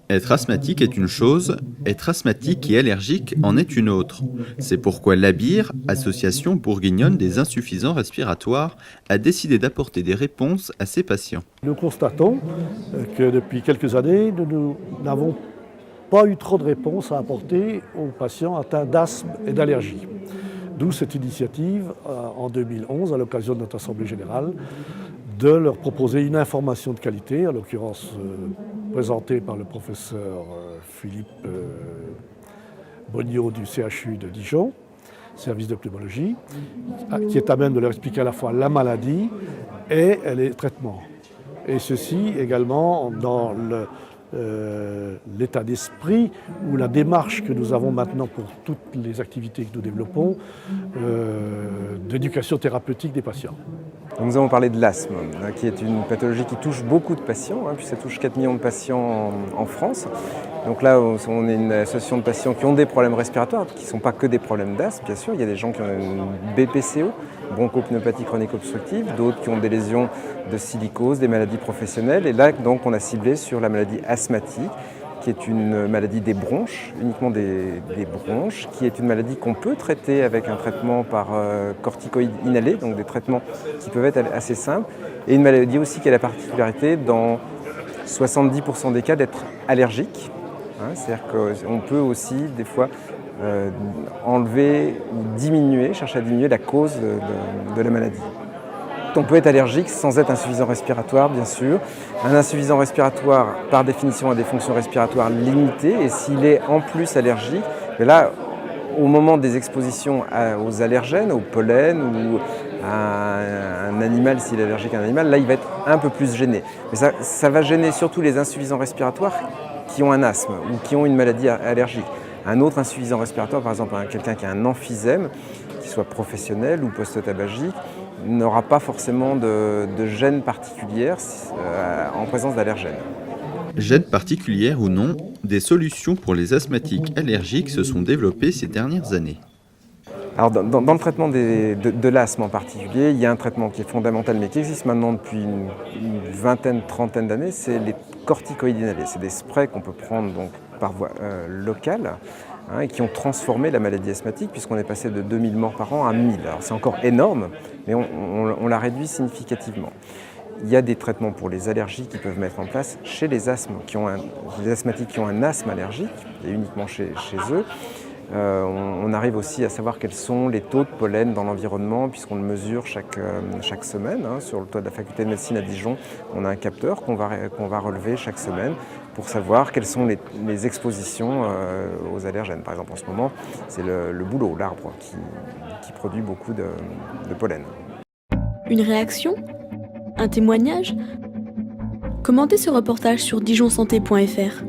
Être asthmatique est une chose, être asthmatique et allergique en est une autre. C'est pourquoi l'ABIR, Association bourguignonne des insuffisants respiratoires, a décidé d'apporter des réponses à ces patients. Nous constatons que depuis quelques années, nous n'avons pas eu trop de réponses à apporter aux patients atteints d'asthme et d'allergie. D'où cette initiative en 2011, à l'occasion de notre Assemblée générale, de leur proposer une information de qualité, en l'occurrence présentée par le professeur Philippe Boniot du CHU de Dijon, service de pneumologie, qui est à même de leur expliquer à la fois la maladie et les traitements. Et ceci également dans l'état d'esprit ou la démarche que nous avons maintenant pour toutes les activités que nous développons d'éducation thérapeutique des patients. Nous avons parlé de l'asthme, qui est une pathologie qui touche beaucoup de patients, puis ça touche 4 millions de patients en France. Donc là, on est une association de patients qui ont des problèmes respiratoires, qui ne sont pas que des problèmes d'asthme, bien sûr. Il y a des gens qui ont une BPCO, bronchopneumopathie chronique obstructive, d'autres qui ont des lésions de silicose, des maladies professionnelles. Et là, donc, on a ciblé sur la maladie asthmatique, qui est une maladie des bronches, uniquement des bronches, qui est une maladie qu'on peut traiter avec un traitement par corticoïdes inhalés, donc des traitements qui peuvent être assez simples, et une maladie aussi qui a la particularité, dans 70% des cas, d'être allergique. C'est-à-dire qu'on peut aussi, des fois, enlever ou diminuer, chercher à diminuer la cause de la maladie. On peut être allergique sans être insuffisant respiratoire, bien sûr. Un insuffisant respiratoire, par définition, a des fonctions respiratoires limitées. Et s'il est en plus allergique, là, au moment des expositions aux allergènes, au pollen ou à un animal, s'il est allergique à un animal, là, il va être un peu plus gêné. Mais ça va gêner surtout les insuffisants respiratoires qui ont un asthme ou qui ont une maladie allergique. Un autre insuffisant respiratoire, par exemple, quelqu'un qui a un emphysème, qu'il soit professionnel ou post-tabagique, n'aura pas forcément de gêne particulière en présence d'allergènes. Gêne particulière ou non, des solutions pour les asthmatiques allergiques se sont développées ces dernières années. Alors dans le traitement de l'asthme en particulier, il y a un traitement qui est fondamental mais qui existe maintenant depuis une vingtaine, trentaine d'années, c'est les corticoïdes inhalés. C'est des sprays qu'on peut prendre donc, par voie locale et qui ont transformé la maladie asthmatique puisqu'on est passé de 2000 morts par an à 1000. Alors c'est encore énorme, mais on l'a réduit significativement. Il y a des traitements pour les allergies qui peuvent mettre en place chez les asthmatiques qui ont un asthme allergique, et uniquement chez eux. On arrive aussi à savoir quels sont les taux de pollen dans l'environnement puisqu'on le mesure chaque semaine. Sur le toit de la faculté de médecine à Dijon, on a un capteur qu'on va relever chaque semaine pour savoir quelles sont les expositions aux allergènes. Par exemple, en ce moment, c'est le bouleau, l'arbre, qui produit beaucoup de pollen. Une réaction ? Un témoignage ? Commentez ce reportage sur dijonsanté.fr.